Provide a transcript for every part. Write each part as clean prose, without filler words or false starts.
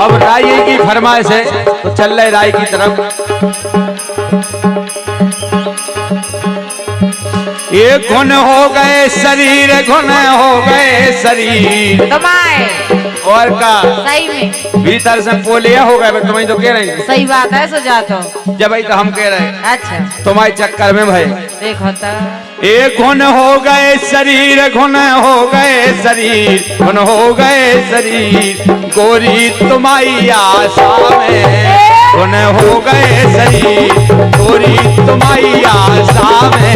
अब राय की फरमाइश है तो चल रहे राय की तरफ। ये गुण हो गए शरीर, गुण हो गए शरीर और का सही में भीतर से पोलिया हो गए। तुम्हें तो कह रहे हैं सही बात है सुजातो। जब भाई तो हम कह रहे हैं अच्छा तुम्हारे चक्कर में भाई देखो तो एक गुण हो गए शरीर, गुण हो गए शरीर, गुण हो गए शरीर, गोरी तुम्हारी आशा में गुण हो गए शरीर, गोरी तुम्हारी आशा में।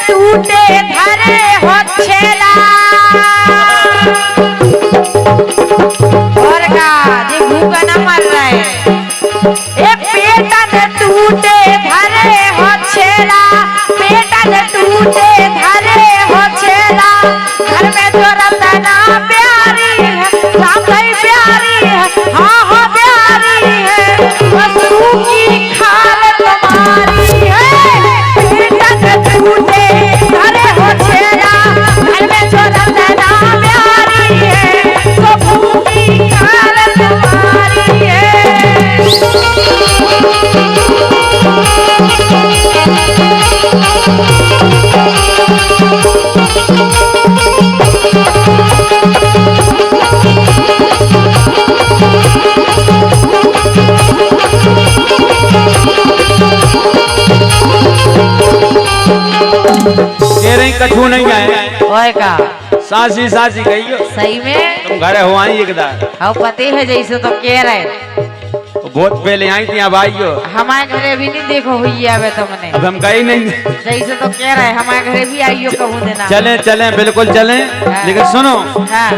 टूटे धरे हो छेला और का जी भूखा न मर रहे। ए पेटन टूटे धरे हो छेला, पेटन टूटे धरे हो छेला, घर में जो रतना प्यारी है, सामने प्यारी है, हाँ हाँ प्यारी है, बसू की खाल तुम्हारी है। पेटन टूटे धरे हो छेला, घर में जो रतना प्यारी है, बसू की खाल तुम्हारी है। कछू नहीं आए ओए का सासी सासी गई हो सही में तुम घरे हो आई एकदार हाँ पति है जैसे तो कह रहे तो बहुत पहले आई थी अब आई हो। हमारे घरे अभी नहीं देखो हुई है तुमने अब हम गई नहीं जैसे तो कह रहे हमारे घरे भी आइयो कहूँ देना। चले चले बिल्कुल चले हाँ। लेकिन सुनो हाँ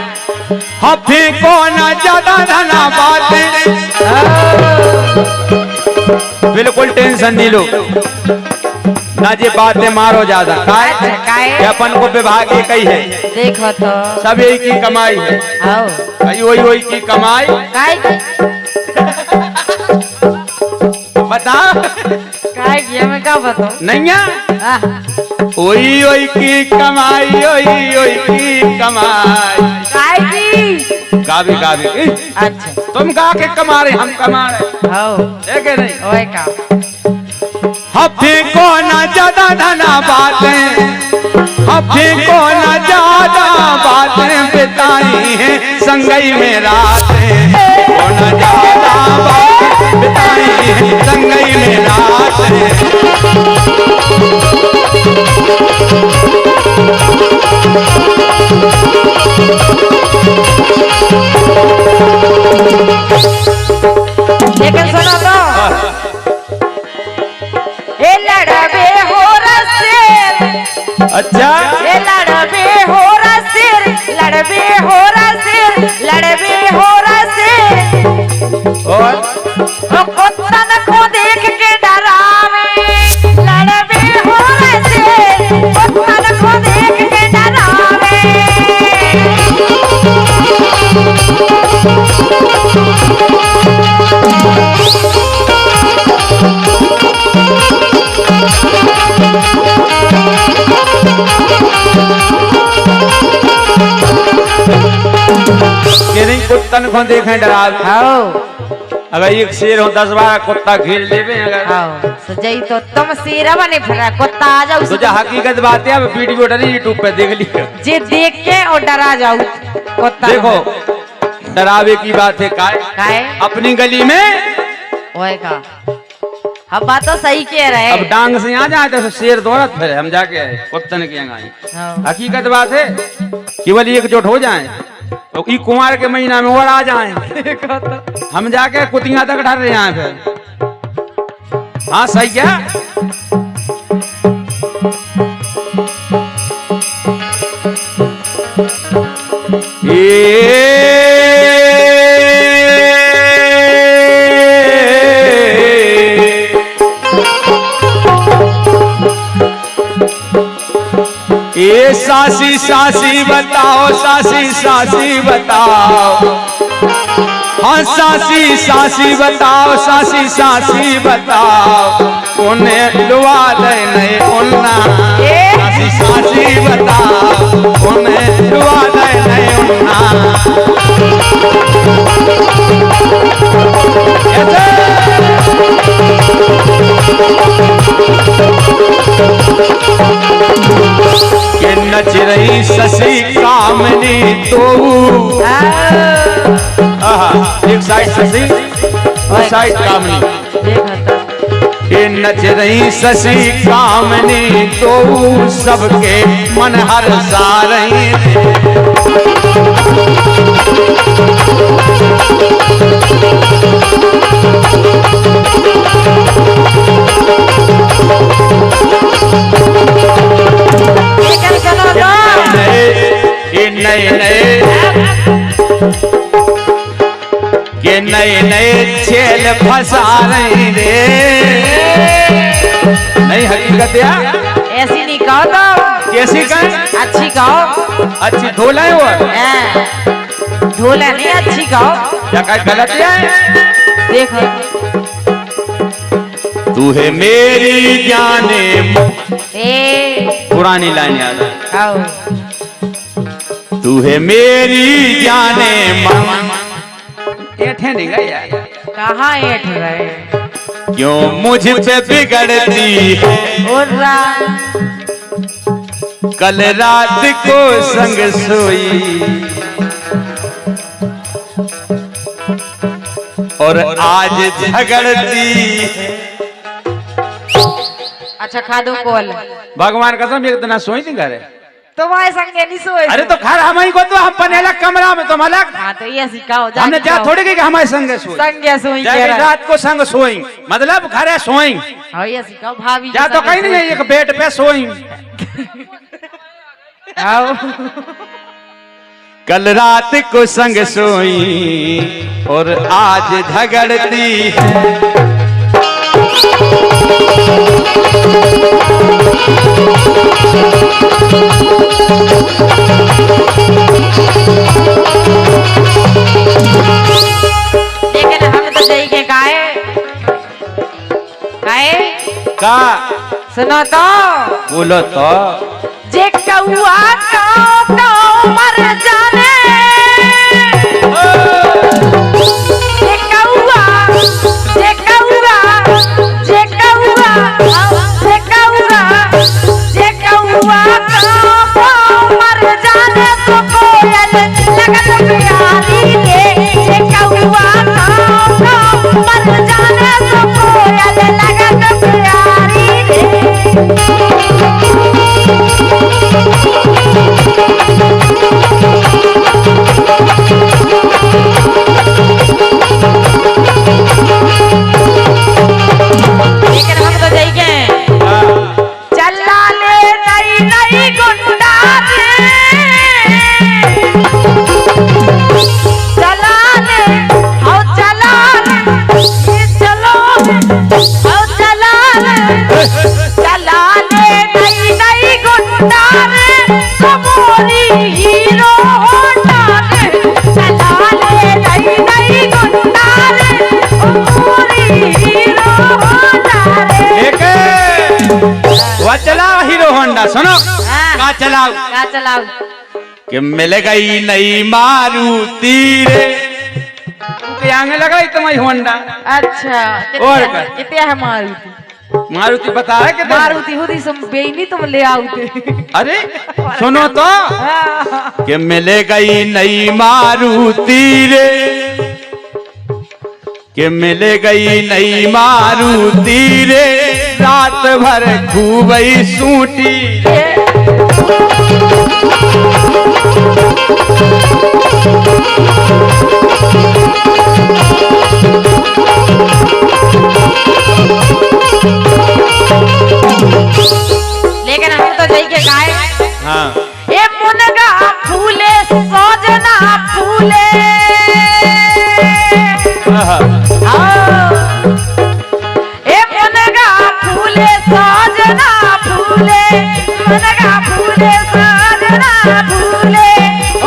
हफी को न ज्यादा धना बातें बिल्कुल टेंशन नहीं लो ना जी बातें मारो ज्यादा काय अपन को विभाग एक ही है देखो तो सब एक ही कमाई है आओ वही वही की कमाई काय बता काय किया मैं क्या बताऊं नहीं है वही वही की कमाई वही वही की कमाई काय की गावी अच्छा तुम गा के कमा रहे हम कमा रहे आओ देखे नहीं ओए का हफ्ते को न ज्यादा धना बातें हफ्ते को न ज्यादा बातें बिताई हैं संगई में रातें को न ज्यादा बातें बिताई हैं संगई में रातें। लेकिन सुनो तो लड़बे हो रसेर अच्छा ये लड़बे हो रसेर लड़बे हो रसेर लड़बे हो रसेर और कुत्तन को देख के डरावे लड़बे हो रसेर कुत्तन को देख के डरावे। कुत्तन को देखें डरा आओ अगर एक शेर हो 10-12 कुत्ता खेल लेवे अगर आओ सजई तो तुम शेरा बने फिरा कुत्ता आ जाओ तो जो हकीकत बात है अब वीडियो डरी यूट्यूब पे देख लियो जे देख के और डरा जाओ कुत्ता देखो डरावे की बात है काय अपनी गली में ओए का हम बात तो सही कह रहे अब डांग से आ जाए तो शेर दौड़त फिर हम जाके आए कुत्तन के यहाँ हकीकत बात है केवल एकजुट हो जाए तो ई कुमार के महीना में और आ जाए हम जाके कुतिया तक डर रहे हैं फिर हाँ सही क्या ये सासी सासी बताओ सासी सासी बताओ हाँ सासी सासी बताओ, सासी सासी बताओ, उन्हें लुआ दे नहीं उन्ना। सासी सासी बताओ, उन्हें लुआ दे नहीं उन्ना। ये नच रही शशि कामनी तो एक साइड शशि और साइड कामनी। ये नच रही शशि कामनी तो सबके मन हर्षा रही। ये नए नए छेल फंसा रही रे। नहीं हकीकत या ऐसी नहीं कहो तो कैसी कहें? अच्छी कहो। अच्छी ढोला है वो, ढोला नहीं अच्छी कहो। क्या कहे गलत है? देखो तू है मेरी जाने। पुरानी लाइन याद आओ। तू है मेरी जाने मन। ऐठे नहीं गए यार, कहाँ ऐठ रहे? क्यों मुझ पे बिगड़ती है? कल रात को संग सोई और आज झगड़ती है। अच्छा खा दो कॉल। भगवान कसम एक दिन सोई नहीं करे तुम्हारे संगे नहीं सोए। अरे तो खैर हम ही को तो हम पनेला कमरा में तुम अलग। हाँ तो ये सिखाओ। हमने जा थोड़ी कि हमारे संगे सोई। संगे सोई रात को संग सोई मतलब घर है सोई। हाँ ये सिखाओ भाभी। जा तो कहीं नहीं एक बेड पे सोई। आओ। कल रात को संग सोई और आज झगड़ती है। लेकिन हम तो सही के गाए का सुनो तो बोलो तो जे कौआ तो मर जाने। जे कौआ जे कौआ जे कौआ जे कौआ जे कौआ तो मर जाने तो कोयल लगन प्यारी के। जे कौआ तो मर जाने तो कोयल लगन प्यारी रे। चलाओ हीरो होंडा। सुनो का चलाओ का चलाओ कि मिल गई नई मारुति रे। के आगे लगा तुम्हारी होंडा। अच्छा और कितने है मारुति? मारुति बता है कि मारुति खुदी सम बेनी तुम ले आओगे। अरे सुनो तो कि मिल गई नई मारुति रे। कि मिल गई नई मारुति रे। रात भर खूबई सूटी। लेकिन हम तो जई के गाए। हाँ ए मुनगा फूले सजना फूले। ए मुनगा फूले सजना फूले। मुनगा फूले सजना फूले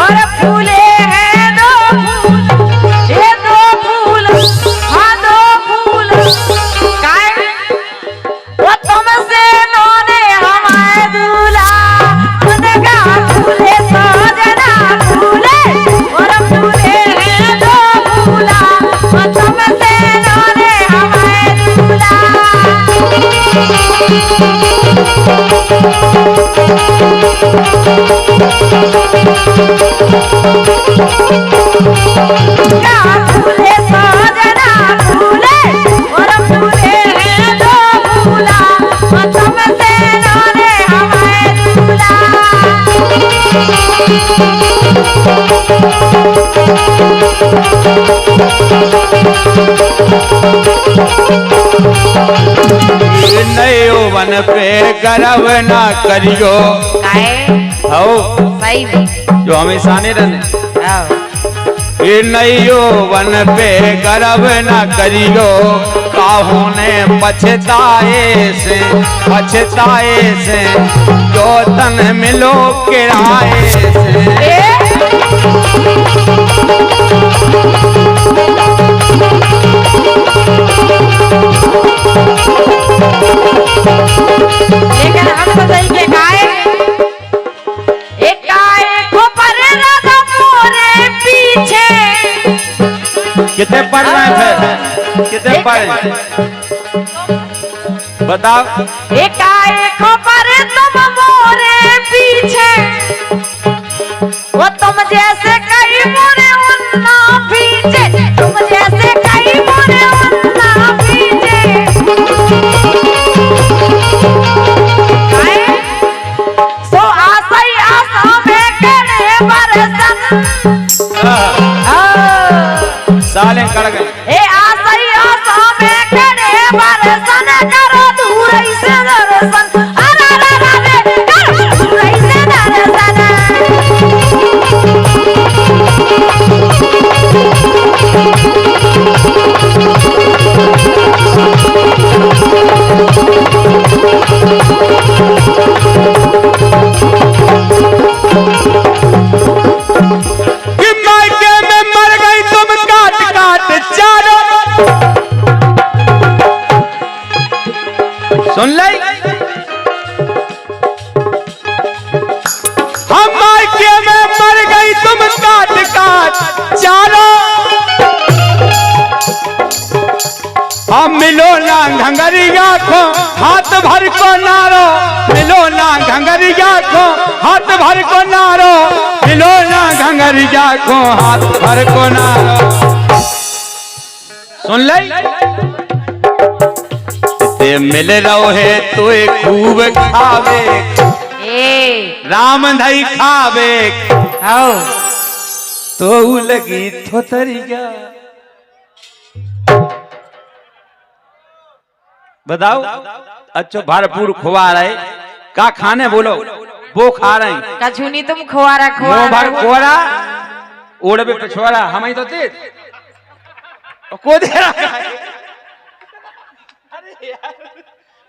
और फूले हैं दो फूल। ये दो क्या भूले साजना भूले और भूले हैं जो भूला तुमसे नारे हमें भूला। नए वन पे गर्व ना करियो, हो सही में जो हमेशा नहीं रहने। आओ। ये नयो वन पे गर्व न करियो, काहों ने पछताए से जो तन मिलो किराए से। लेकिन हम तो सही के गाए एक गाए को पर राधा मोरे पीछे। कितने पढ़ रहे थे, कितने पढ़ बताओ। एक गाए को पर तुम मोरे पीछे, वो तुम जैसे कई मोरे उन्ना पीछे, तुम जैसे कई मोरे उन्ना पीछे। सो आशा ही आशा में करे बरसन। साले कड़ गए। ए आशा ही आशा में करे बरसन, करो दूर से दर्शन। अरे करो दूर से दर्शन। सुन ले, हम मायके में मर गई तुम काट काट चालो। हम मिलो ना घंगरिया को हाथ भर को नारो, मिलो ना घंगरिया को हाथ भर को नारो, मिलो ना घंगरिया को हाथ भर को नारो। सुन ले, ते मिल रहो है तो खूब खावे, राम धई खावे, आओ तो लगी थोतरिया। बताओ, अच्छा भरपूर खुआ रहे, का खाने बोलो वो खा रहे हैं। कछुनी तुम खुआरा मुंह भर खुआरा ओढ़े पे छोरा, हम ही तो तेज को दे रहा है।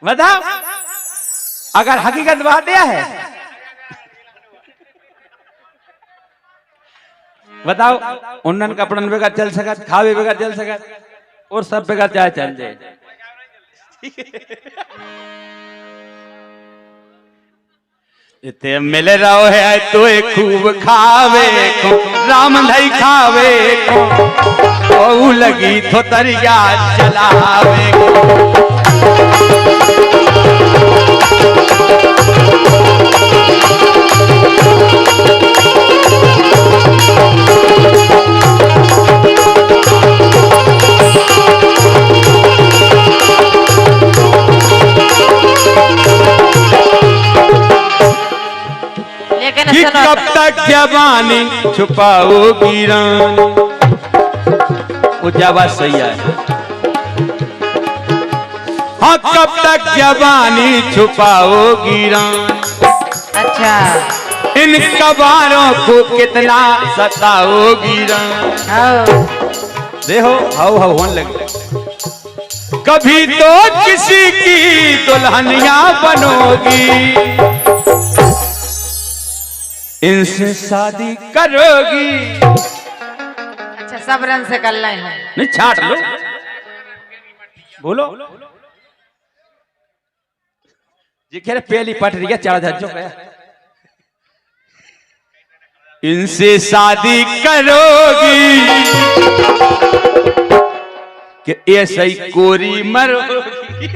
बताओ, अगर हकीकत बात यह है, बताओ उन्नन कपड़न बेगर चल सकत, खावे बेगर चल सकत, और सब बेगर चाहे चल जाए। इतने मिल रहो है तो खूब खावे को, राम धई खावे को, लगी तो तरिया चलावे को। कि कब तक जवानी छुपाओगी रानी, वो जवाब सही है। हाँ, कब तक जवानी छुपाओगी रानी, अच्छा इन कबारों को कितना सताओगी रानी। देखो हाउ हाउ होने लगे, कभी तो किसी की दुल्हनिया बनोगी, इनसे शादी करोगी। अच्छा, सब रन से कर रहे हैं, नहीं छाट लो, बोलो ये कह रहे पहली पट रही है 4000 जो गया। इनसे शादी करोगी कि ऐसा ही कोरी मरोगी।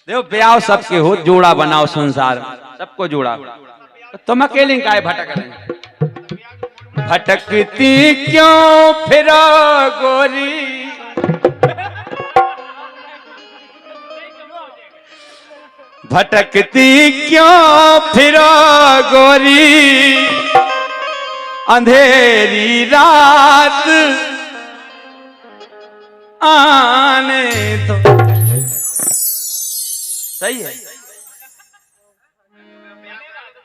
देखो ब्याह सबके हो, जोड़ा बनाओ संसार सबको जोड़ा। तुम अकेले काहे भटक रहे? भटकती क्यों फिरो गोरी, भटकती क्यों फिरो गोरी, अंधेरी रात आने दो। सही है।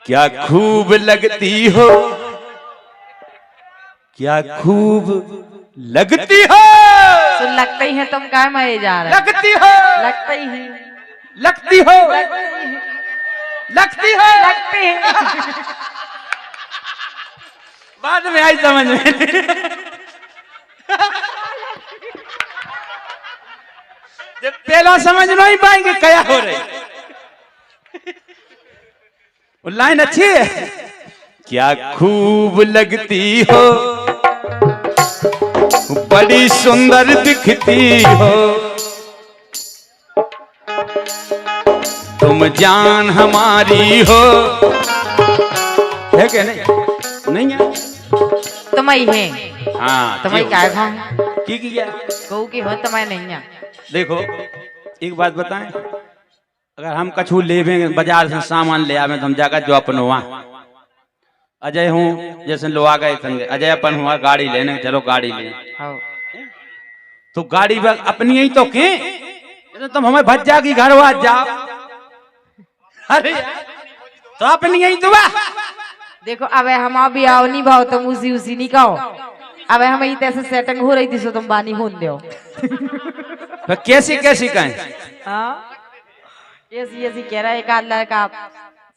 क्या खूब लगती हो, क्या खूब लगती हो, तो लगते ही है तुम क्या मरे जा रहे? लगती हो, लगते ही है, लगती हो, लगती हो, लगते हैं। बाद में आई समझ में। जब पहला समझ नहीं पाएंगे क्या हो रही। वो लाइन अच्छी है। क्या खूब लगती हो, बड़ी सुंदर दिखती हो, तुम जान हमारी हो। है क्या? नहीं नहीं है। तुम्हें है, हाँ तुम्हें क्या है? की क्या कहू की हो, तुम्हें नहीं है। देखो एक बात बताएं, अगर हम कछु लेवे बाजार से सामान ले आवे तो हम जाकर जो अपन हुआ अजय हूँ, जैसे लोग आ गए संगे अजय अपन हुआ गाड़ी लेने, चलो गाड़ी ले, तो गाड़ी अपनी ही तो के, तुम हमें भज जागी घर वाज जाओ। अरे तो अपनी ही तो देखो अब हम भी आओ नहीं भाव, तुम उसी उसी नहीं कहो। अब हम ऐसे सेटिंग हो रही थी सो तुम बानी होन दो। तो कैसी कैसी कहें? हाँ ऐसी ऐसी कह रहा है, एक आध लड़का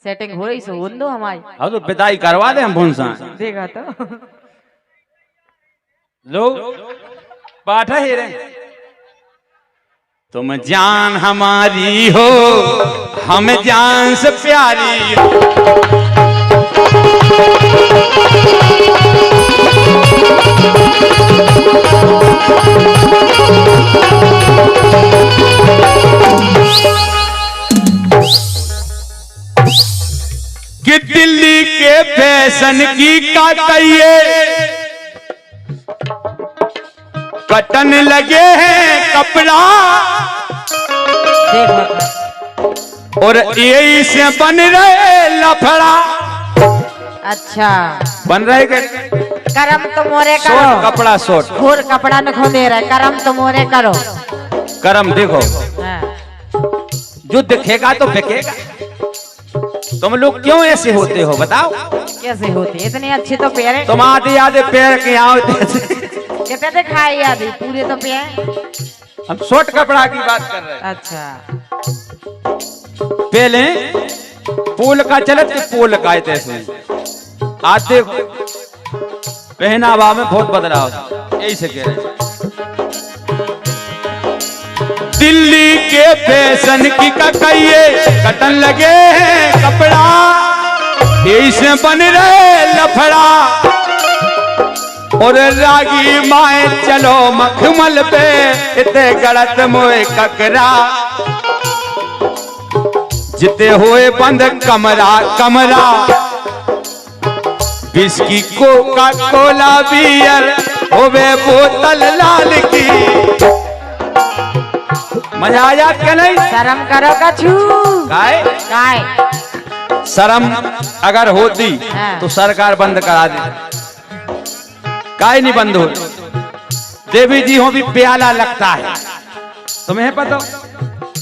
सेटिंग हो रही सो होन दो हमारी। हाँ तो पिताई करवा दे हम भूनसा। देखा तो लोग पाठा ही रहे। तुम जान हमारी हो, हम जान से प्यारी हो। कि दिल्ली के फैशन की का कहिए, बटन लगे हैं कपड़ा, और यही से बन रहे लफड़ा। अच्छा बन रहे के करम तो मोरे करो, शॉर्ट कपड़ा शॉर्ट, घोर कपड़ा न खो दे रहा है, करम तो मोरे करो। करम देखो, हाँ। जो दिखेगा तो बिकेगा। तुम लोग क्यों ऐसे होते हो बताओ? कैसे होते इतने अच्छे तो पैर है। तुम आधे आधे पैर के यहाँ कितने दिखाई आदि पूरे तो पैर। हम शॉर्ट कपड़ा की बात कर रहे हैं। अच्छा पहले पोल का चले थे, पोल का ऐसे आते पहनावा में बहुत बदलाव, यही से कह रहे हैं। दिल्ली के फैशन की कहिए, कटन लगे हैं कपड़ा, यही से बन रहे लफड़ा, और रागी माए चलो मखमल पे, इतने गलत मोए ककरा, जिते हुए बंद कमरा कमरा, विस्की कोका कोला बियर होवे बोतल लाल की। मजा आया क्या नहीं? शर्म करो कछु काय काय। शर्म अगर होती हाँ। तो सरकार बंद करा दे। काय नहीं बंद हो? देवी जी हो भी प्याला लगता है, तुम्हें पता?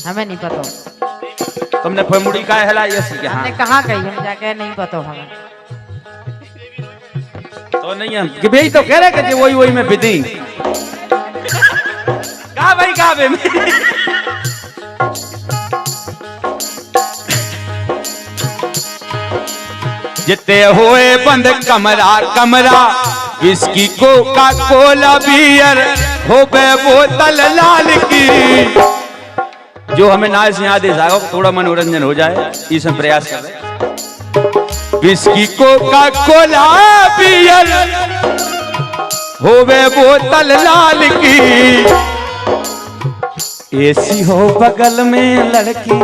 हमें नहीं पता। तुमने फमुड़ी का हला ये हमने कहा कही, हम जाके नहीं पता हमें तो नहीं हम कि भाई तो कह रहे कि वही वही में विधि का भाई का बे जिते हुए बंद कमरा कमरा, विस्की कोका कोला बियर हो बे बोतल लाल की। जो हमें नाच से आदेश आएगा थोड़ा मनोरंजन हो जाए, इस हम प्रयास कर रहे हैं। विस्की कोका कोला बियर होवे बोतल लाल की, ऐसी हो बगल में लड़की,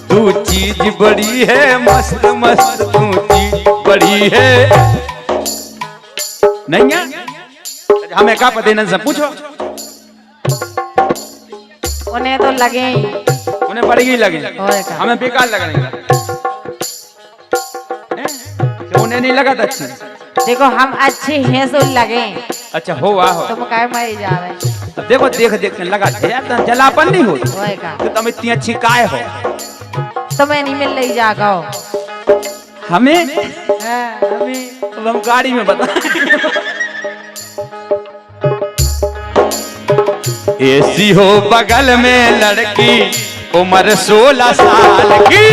तू चीज बड़ी है मस्त मस्त, तू चीज बड़ी है। नहीं है हमें क्या पता नहीं, सब पूछो। उन्हें तो लगे ही, उन्हें बढ़ी लगे, और क्या? हमें बेकार लगने उन्हें नहीं लगा था अच्छी। देखो हम अच्छे हैं सो लगे। अच्छा हो वाह हो। तुम काय मरी जा रहे? अब देखो देख देख के लगा यार, जलापन नहीं होती ओए का तो तुम इतनी अच्छी काय हो। तुम्हें नहीं मिल रही जागा हमें हमें अब हम गाड़ी में बता। ऐसी हो बगल में लड़की, उम्र 16 साल की,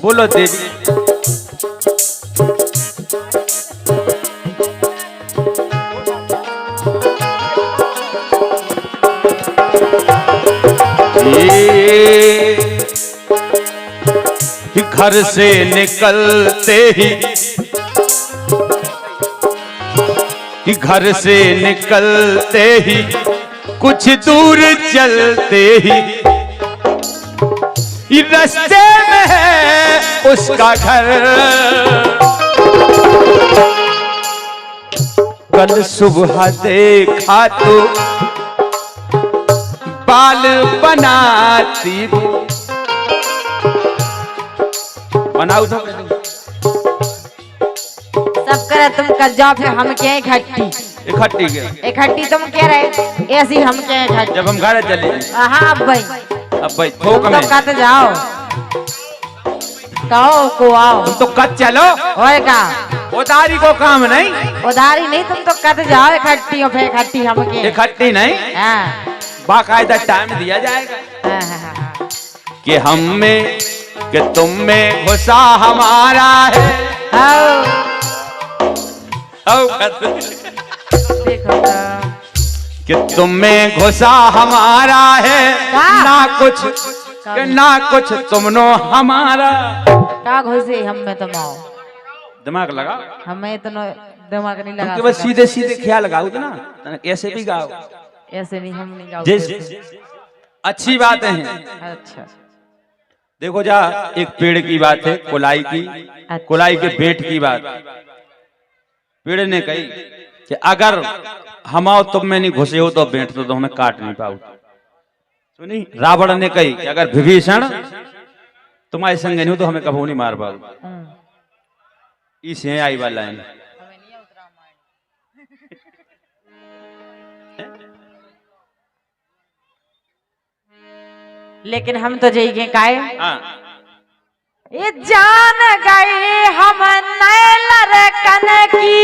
बोलो देवी। घर से निकलते ही, घर से निकलते ही, कुछ दूर चलते ही, रास्ते में है उसका घर। कल सुबह देखा तो बाल बनाती, बनाऊ तो सब करे तुम कर जाओ, फिर हम क्या इकट्ठी इकट्ठी के इकट्ठी तुम कह रहे ऐसी हम क्या इकट्ठी। जब हम घर चले। हाँ अब भाई थोक तुम में तो कहते जाओ, कहो को आओ, तुम तो कद चलो। ओए का उधारी को काम नहीं, उधारी नहीं, तुम तो कहते जाओ इकट्ठी और फिर इकट्ठी हम के इकट्ठी नहीं, हाँ बाकायदा टाइम दिया जाएगा हाँ हाँ हाँ। कि हम में कि तुम में गुस्सा हमारा है। आओ देखो तो कि तुम में गुस्सा हमारा है, ना कुछ तुम नो हमारा। का घुसे हम में तुम आओ, दिमाग लगा, हमें तो दिमाग नहीं लगा। बस सीधे सीधे ख्याल लगाओ ना, ऐसे भी गाओ, ऐसे नहीं हम नहीं गाओ। अच्छी बातें हैं। अच्छा देखो जा, एक पेड़ की बात है, कुलाई की, कुलाई के बेट की बात। पेड़ ने कही कि अगर हम आओ तुम में नहीं घुसे हो तो बेट तो हमें काट नहीं पाओ। सुनी, रावण ने कही कि अगर विभीषण तुम्हारे संग नहीं हो तो हमें कभी नहीं मार पाओ। इसे आई वाला है। लेकिन हम तो जई के काए हाँ। ये जान गए हम नए लड़कन की,